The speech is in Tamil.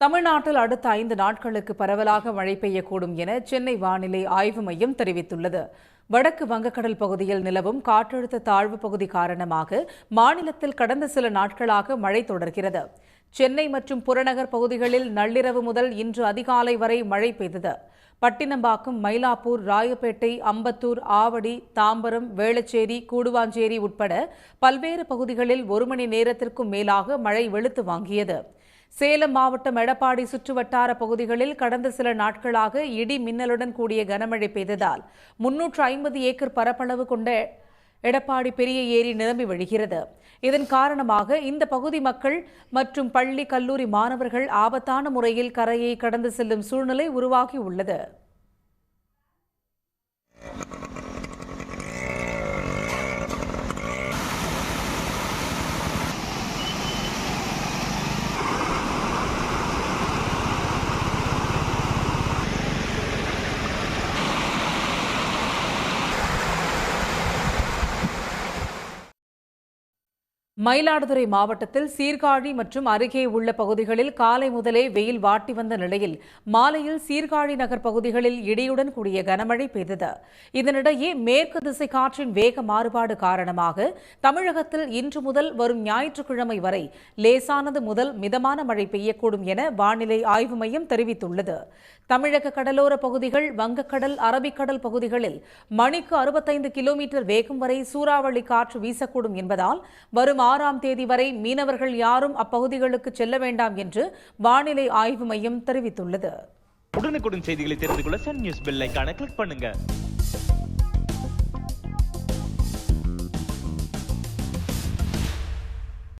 தமிழ்நாட்டில் அடுத்த 5 நாட்களுக்கு பரவலாக மழை பெய்யக்கூடும் என சென்னை வானிலை ஆய்வு மையம் தெரிவித்துள்ளது. வடக்கு வங்கக்கடல் பகுதியில் நிலவும் காற்றழுத்த தாழ்வு பகுதி காரணமாக மாநிலத்தில் கடந்த சில நாட்களாக மழை தொடர்கிறது. சென்னை மற்றும் புறநகர் பகுதிகளில் நள்ளிரவு முதல் இன்று அதிகாலை வரை மழை பெய்தது. பட்டினம்பாக்கம், மயிலாப்பூர், ராயப்பேட்டை, அம்பத்தூர், ஆவடி, தாம்பரம், வேளச்சேரி, கூடுவாஞ்சேரி உட்பட பல்வேறு பகுதிகளில் 1 மணி நேரத்திற்கும் மேலாக மழை வெளுத்து வாங்கியது. சேலம் மாவட்டம் எடப்பாடி சுற்றுவட்டார பகுதிகளில் கடந்த சில நாட்களாக இடி மின்னலுடன் கூடிய கனமழை பெய்ததால் 350 ஏக்கர் பரப்பளவு கொண்ட எடப்பாடி பெரிய ஏரி நிரம்பி வழிகிறது. இதன் காரணமாக இந்த பகுதி மக்கள் மற்றும் பள்ளி, கல்லூரி மாணவர்கள் ஆபத்தான முறையில் கரையை கடந்து செல்லும் சூழ்நிலை உருவாகியுள்ளது. மயிலாடுதுறை மாவட்டத்தில் சீர்காழி மற்றும் அருகே உள்ள பகுதிகளில் காலை முதலே வெயில் வாட்டி வந்த நிலையில் மாலையில் சீர்காழி நகர் பகுதிகளில் இடியுடன் கூடிய கனமழை பெய்தது. இதனிடையே மேற்கு திசை காற்றின் வேக மாறுபாடு காரணமாக தமிழகத்தில் இன்று முதல் வரும் ஞாயிற்றுக்கிழமை வரை லேசானது முதல் மிதமான மழை பெய்யக்கூடும் என வானிலை ஆய்வு மையம் தெரிவித்துள்ளது. தமிழக கடலோர பகுதிகள், வங்கக்கடல், அரபிக்கடல் பகுதிகளில் மணிக்கு 65 கிலோமீட்டர் வேகம் வரை சூறாவளி காற்று வீசக்கூடும் என்பதால் வரும் 6ஆம் தேதி வரை மீனவர்கள் யாரும் அப்பகுதிகளுக்கு செல்ல வேண்டாம் என்று வானிலை ஆய்வு மையம் தெரிவித்துள்ளது. உடனுக்குடன் செய்திகளை தெரிந்து கொள்ள சன் நியூஸ் பெல் ஐகானை கிளிக் பண்ணுங்க.